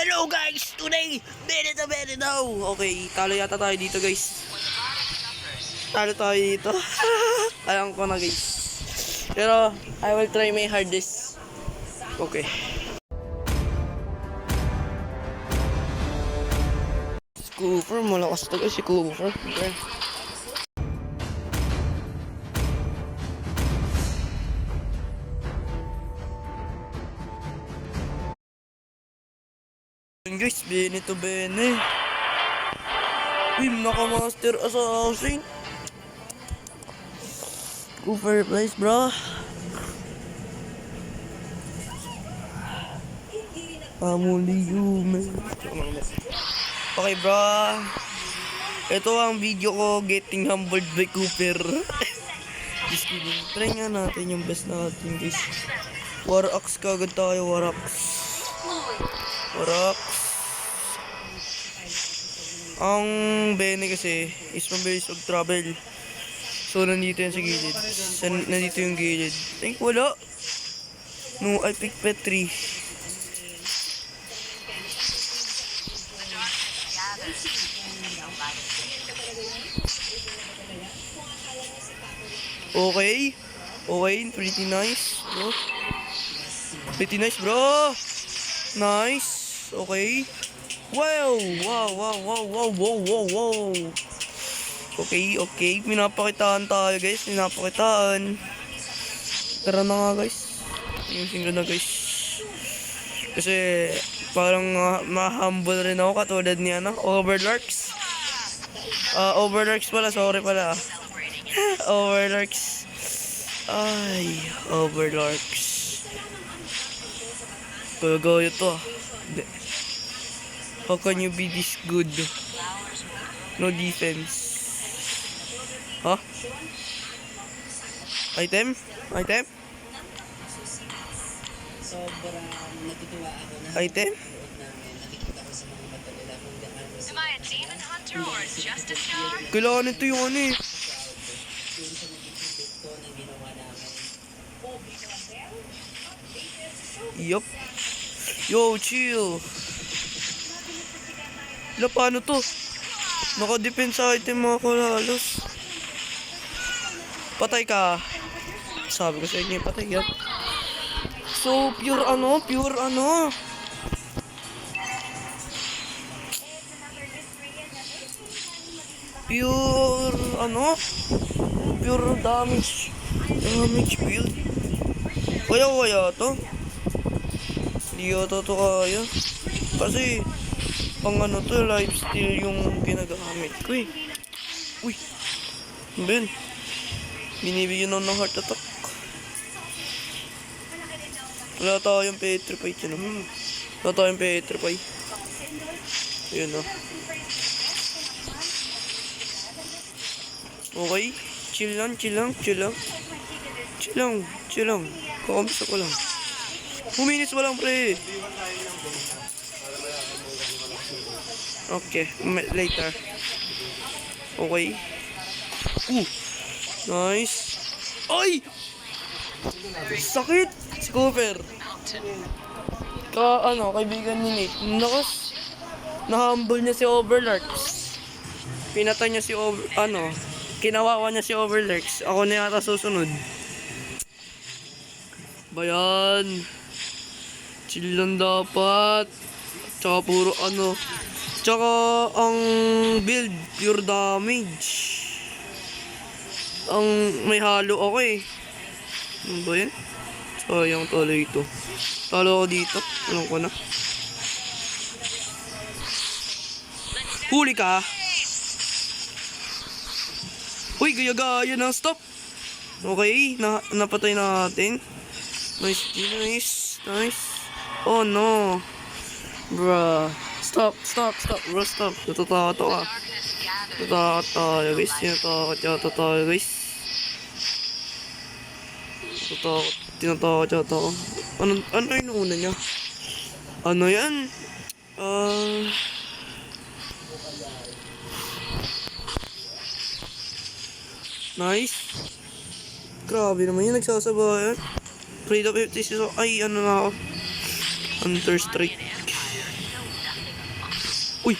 Hello guys! Today, very now! Okay, talo yata tayo dito guys. Talo tayo dito. Alam ko na guys. Pero, I will try my hardest. Okay. Cooper, malakas to guys si Cooper. Okay. Guys, Bene to Bene. Uy, naka-master assassin. Cooper place, bro. Family human. Okay, bro. Ito ang video ko, getting humbled by Cooper. Just kidding. Try nga natin yung best natin, guys. War Axe kagad tayo, War Axe. War Axe. Ang Bene kasi is mabilis mag-travel. So, nandito yan sa gilid. Nandito yung gilid. Think wala. No, I pick Petri. Okay. Okay, pretty nice, bro. Pretty nice, bro. Nice. Okay. Wow! Wow! Okay. Pinapakitaan tayo, guys. Tara na nga, guys. Ayusin ko na, guys. Kasi, parang ma-humble rin ako katulad ni, Overlords. Overlords pala, sorry pala. Overlords. Ay, Overlords. Gagawin to, Hindi. How can you be this good? No defense. Huh? Item? Sobrang natutuwa ako na Item? nakikita ko sa mga mata nila kung gaano Kailangan ito yung yung sa magiging gusto na ginawa namin. Yup. Yo, chill. Paano to? Naka-defense item mga kalalos. Patay ka. Sabi ko sa inyo, patay ka. So, pure ano? Pure damage. Damage build. Kaya to. Hindi yata to kaya. Kasi, pang to, lifesteal yung ginagamit ko eh. Uy. Ben. Binibigyan ako ng heart attack. Wala tayong petrify dyan. Wala tayong petrify. Ayun o. Okay. Chill lang. Kakamisa ko lang. 2 minutes walang pre. Okay, later. Okay. Nice. Ay! Sakit! Si Cooper. Kaibigan ni Nate. Na-humble niya si Overlords. Pinatay niya si kinawawa niya si Overlords. Ako na yata susunod. Bayan. Chill lang dapat. Tsaka puro Tsaka ang build pure damage. Ang may halo ako eh. Ano ba yan? Sayang tuloy ito. Talo ako dito. Alam ko na. Huli ka. Uy, gaya-gaya na. Stop. Okay, napatay natin. Nice. Oh no. Bruh. Stop. Bro, stop. Natatakot ako. Natatakot tayo, guys. Tinatakot yata ako. Ano yung una niya? Ano yan? Nice. Grabe naman yun, nagsasabayan. Freedom 56. Ay, na ako. Hunter Strike. Uy!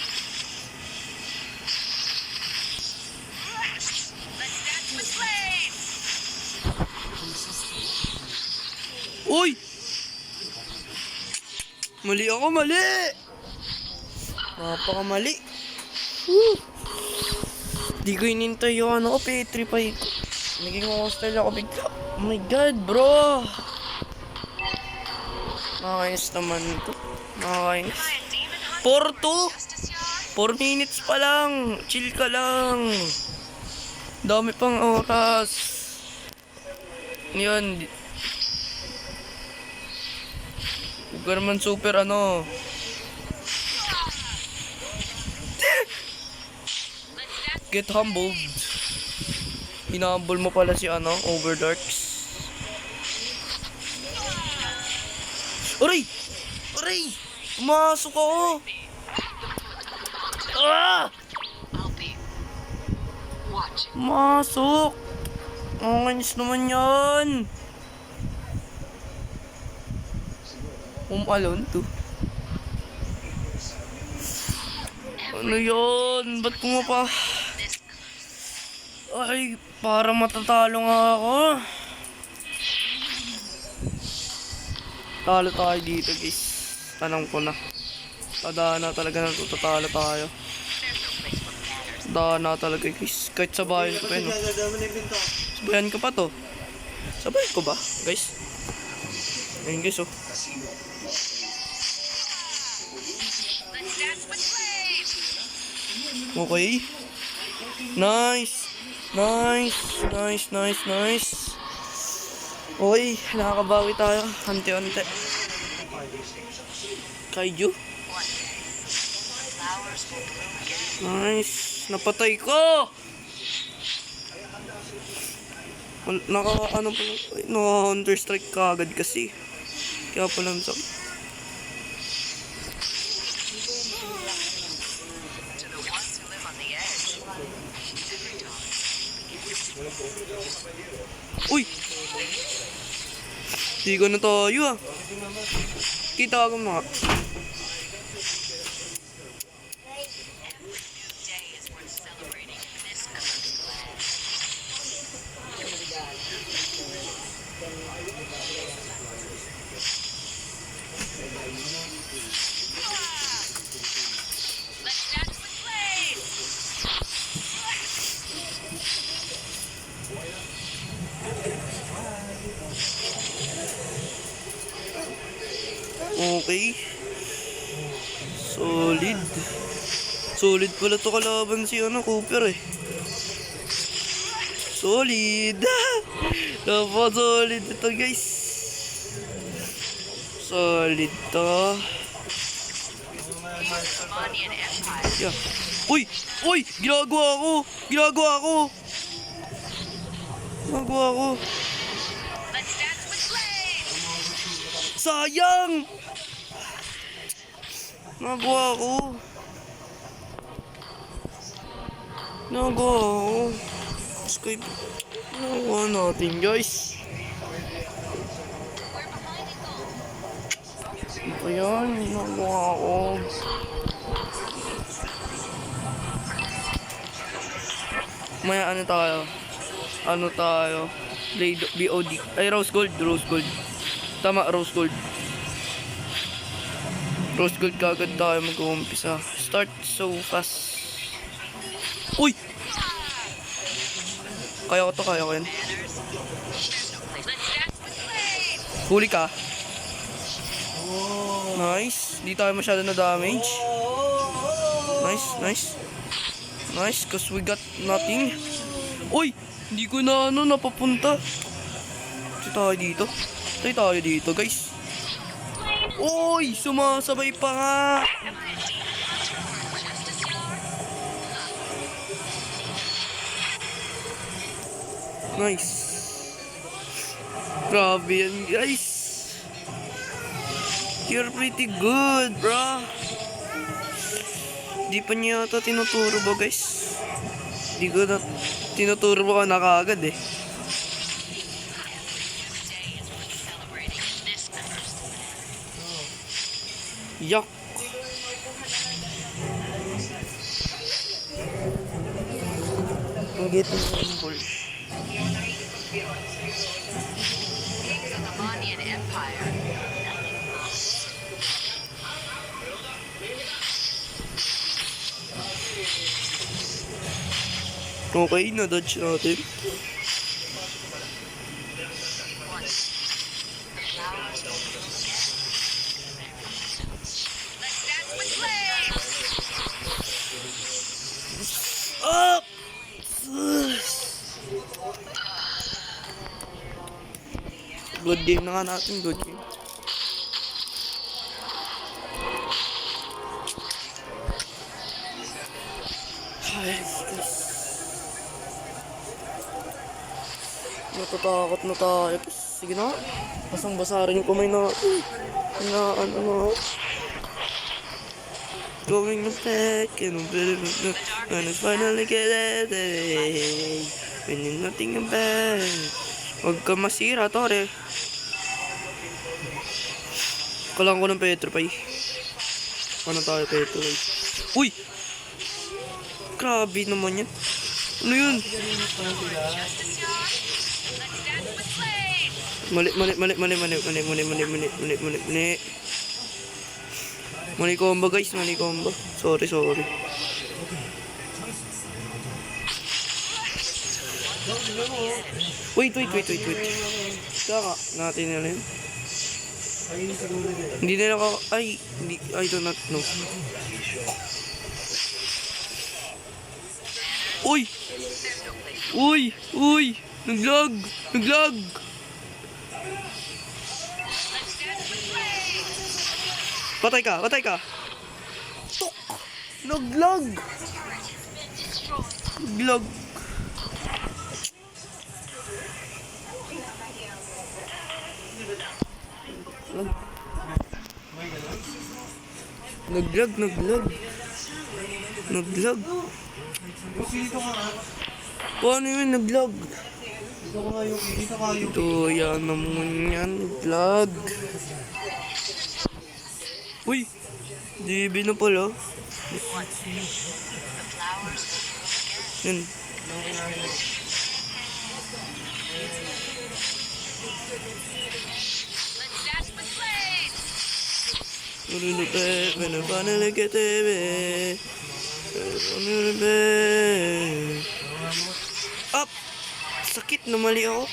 Uy! Mali ako, mali! Napakamali. Woo! Di ko inintay yung ano ko, petrify ko. Naging hostile ako bigla. Oh my god, bro! Nakakainis naman ito. Nakakainis. 4-2! 4 minutes pa lang. Chill ka lang. Dami pang oras. Yun. Huwag ka naman super ano. Get humbled. Hinahumble mo pala si ano, Overdarks. Aray! Aray! Pumasok ako! Ah! Masok! Ang kainis naman yan! Home Alone 2. Ano yun? Ba't pumapa? Ay, para matatalo nga ako. Talo tayo dito, guys. Tanong ko na. Tadaan na talaga na tatalo tayo. Tadaan na talaga, guys. Kahit sabayan ko pa yun. Sabayan ko pa to. Sabayan ko ba, guys? Ayun, guys, oh. Okay. Nice. Nice. Okay, nakakabawi tayo. Ante-ante. Kaiju. Nice. Napatay ko! Ano pala? Counter strike kagad kasi. Kaya pala sa... Uy! Di ko na tayo ah. Kita ko mga. Okay. Solid. Solid pala to kalaban si ano, Cooper eh. Solid. Solid ito guys. Solid to. Yeah. Uy! Uy! Ginagawa ko! Sayang! Nagawa ko. Skype. Nagawa natin guys. Ito yan. Nagawa ko. Maya ano tayo? BOD. Ay, Rose Gold. Tama, Rose Gold kagad tayo mag-uumpisa. Start so fast. Uy! Kaya ko yan. Huli ka. Nice. Di tayo masyado na damage. Nice, cause we got nothing. Uy! Hindi ko na napapunta. Tayo dito, guys. Uy! Sumasabay pa nga! Nice. Grabe yan, guys. You're pretty good, bro. Di pa niya yata tinuturo ba, guys? Di ko na tinuturo ba ka na kaagad eh. Yuck. Ang getting humble. Okay, na-dodge natin. Up! Good game na nga natin, good game. Ay, natatakot na tayo. Sige na. Basang-basa rin yung kamay natin. Na ano na. Going back and when I finally get it. When you're nothing back. Huwag ka masira, Tore. Kalang ko ng Petrofy. Ano tayo, Petrofy? Uy! Grabe naman yan. Ano yun? Mali. Mali combo guys, mali combo. Sorry. Wait. Kaka, natin na rin. Hindi nila ako, I do not know. Uy! Naglag! Patay ka! Tok! Naglag! Naglag. Paano yun naglag? Dito kayo. Ito, yan naman yan. Vlog. Uy! DB na pala. Yan. When I finally get it. Up! Sakit na mali ako.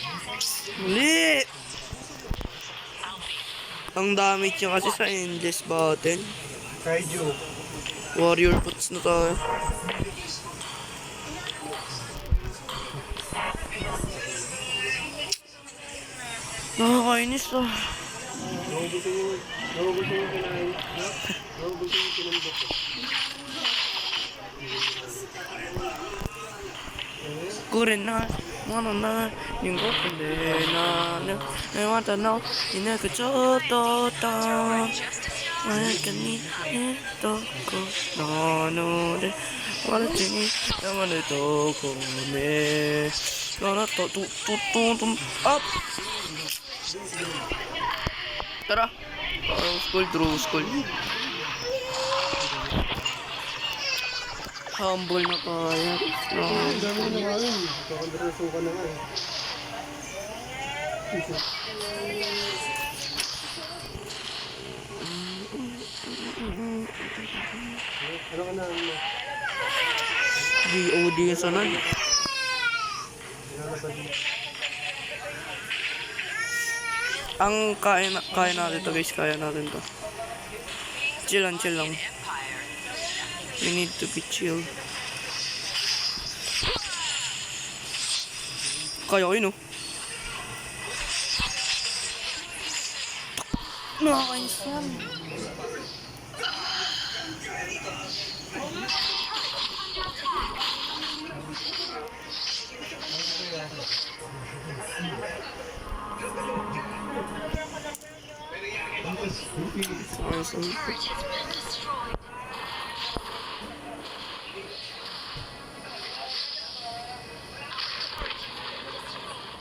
Mali! Ang damage niya kasi sa endless button. Kaiju. Warrior puts na tayo. Nakakainis ah. Kurin na, ano na, yung kurin na, I want to know, inakachoto, ay kanito ko, no, wala tini, naman ito ko, wala to, up! Tara, through school. Humble na tayo. Ang dami na nga yun. Kakandaraso ka na nga eh. Ano ka na? DOD yung sanay. Ang kaya natin to guys, kaya natin to. Chill lang. We need to be chill. Kaya ko yun, oh. Nakakainis yan.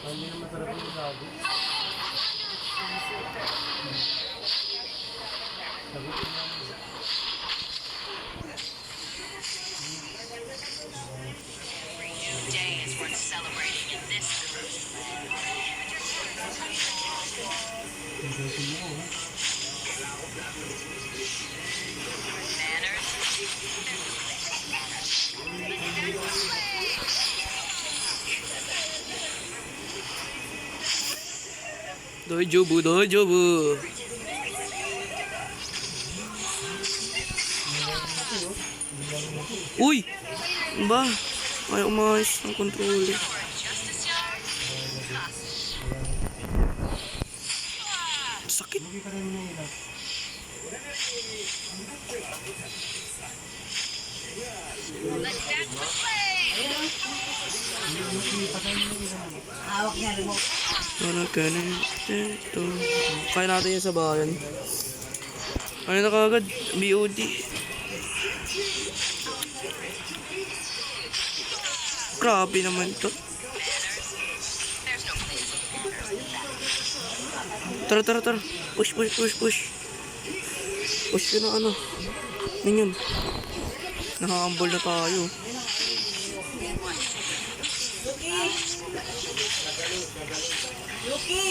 Hindi na masarap yung sabi. Dojobu, dojobu. Uy! Ano ba? Ay, umayos ng controller. Sakit. Hawak niya remote. Ano ganun? Ito. Kaya natin yan sa bayan. Ano na kagad? BOD. Grabe naman to. Tara, tara, tara. Push, push, push, push. Push yun na ano. Yun yun. Nakakambol na tayo.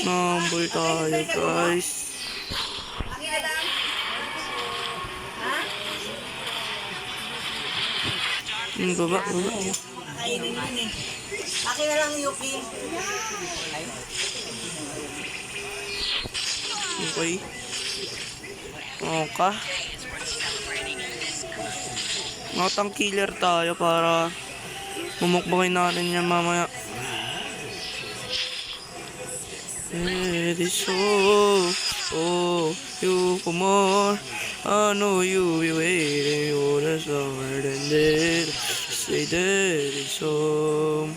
Nakakambol tayo, guys. Baba, baba. Kainin yun eh. Akin na lang, Yuki. Okay. Okay. Matang killer tayo para mamukbangin natin yan mamaya. It is so, oh, you for more. I know you be waiting for the summer and then say that it's home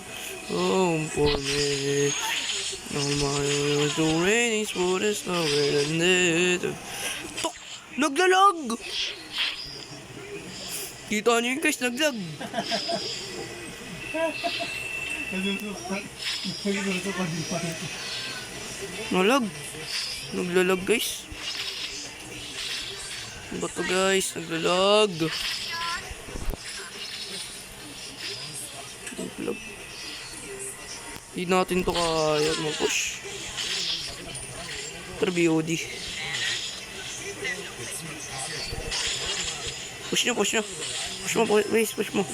for me. No matter the rain is for the summer and then. Tok! Naglalag! Kita niyo yun guys, naglag. Nalag. Naglalag guys. Ano ba to guys? Naglalag. Naglalag. Hindi natin to kaya mag-push. Pero BOD. Push nyo, push nyo. Push mo, guys, push mo.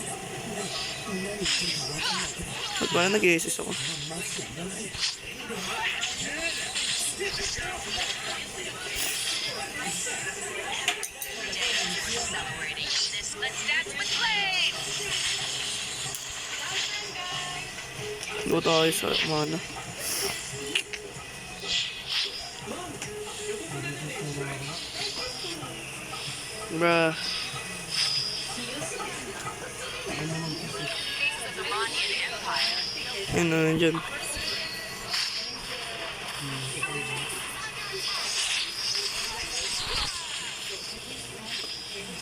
Ba't ba na nag-SS ako? Go tayo sa mana. Bruh. Yan na nandyan.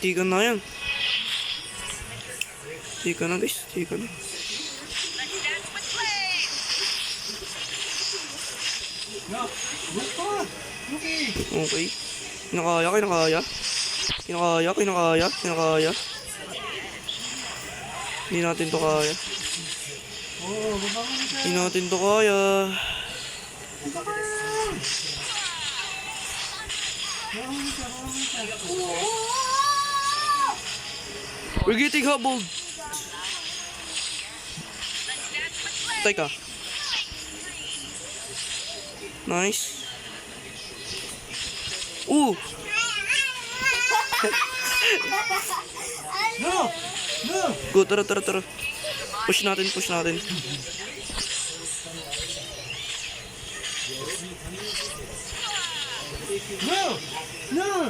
Tikan na yan. Tikan na guys, tikan na. Okay. Kinakaya, kinakaya. Kinakaya, kinakaya, kinakaya. Hindi natin to kaya. Hindi natin to kaya. We're getting hobbled. Teka. Nice. Ooh. No! No! Go, tara, tara, tara. Push natin, push natin. No! No!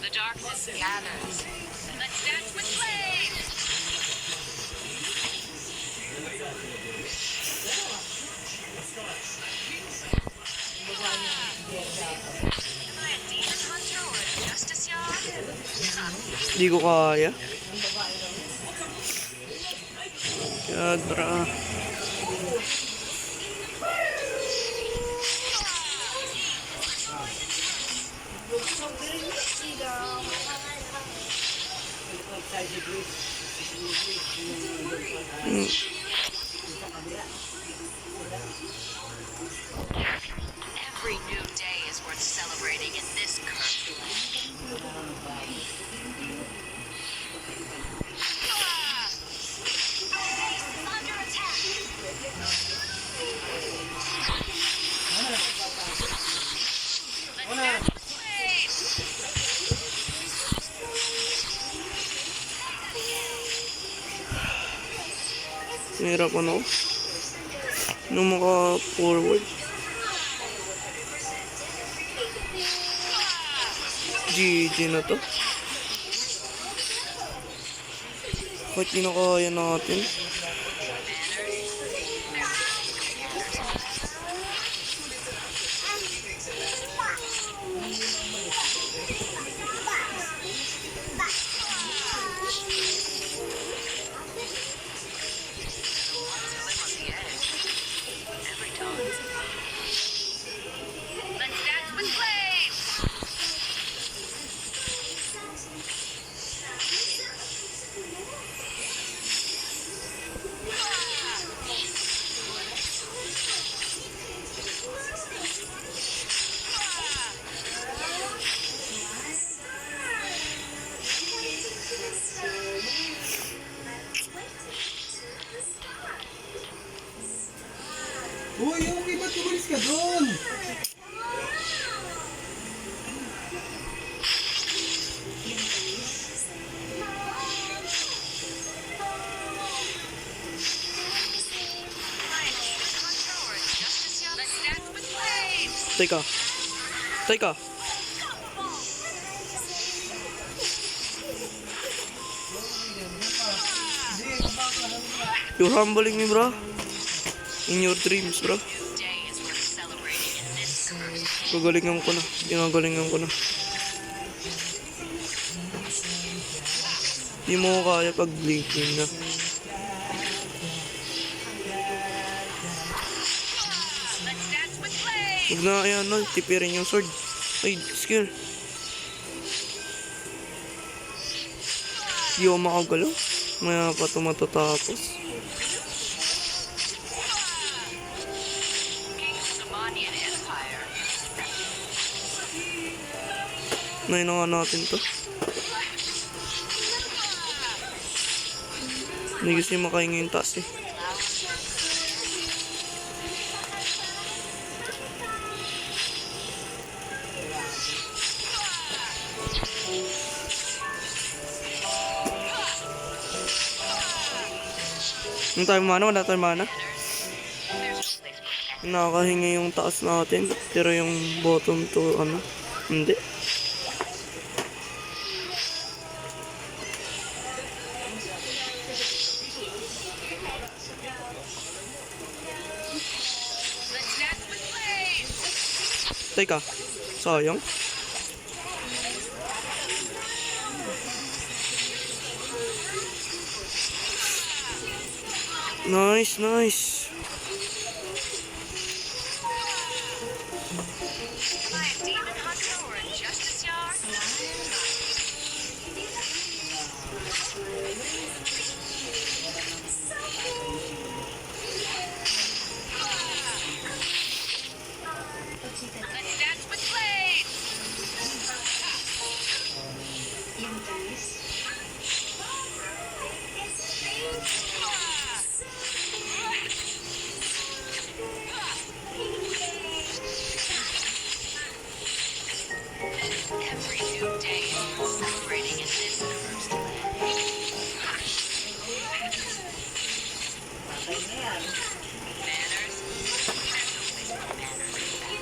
The darkness gathers. Let's dance with flames! Am I a demon hunter or a justice yard? Hindi ko kaya. Kadra. Every new day is worth celebrating in this cursed land. Nahirapan ako. Nung maka-forward. GG na to. Kahit di na kaya natin. Every time. Let's dance with flames! Uy, okay, ba't tumalis ka doon? Let's dance with flames! Teka. Teka. You're humbling me, bro. In your dreams, bro. New day is worth celebrating in this universe. Gagalingan ko na. Ginagalingan ko na. Di mo ko kaya pag blinking na. Let's dance with flames! Huwag na, ayan, no. Tipirin yung sword. Ay, skill. Di ako makagalaw. Maya pa ito matatapos. King Sumanian Empire. Nahin na nga natin to. Hindi kasi makahinga yung taas eh. Yung tayo mana, wala tayo mana. Nakakahinga yung taas natin. Pero yung bottom to, ano, hindi. Let's dance with flames! Teka, sayang. Nice, nice. Am I a demon hunter or a justice yard? Let's dance with flames! Every new day is worth celebrating in this universe. Manners? There's no place for manners.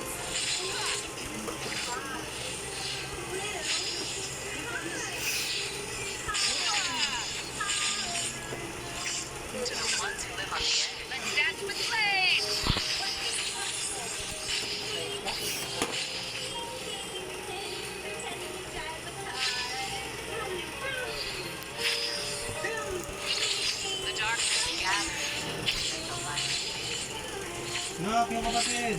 To the ones who live on the edge. Let's dance with flames! The darkness gathers. The light. Nak, yung kapatid.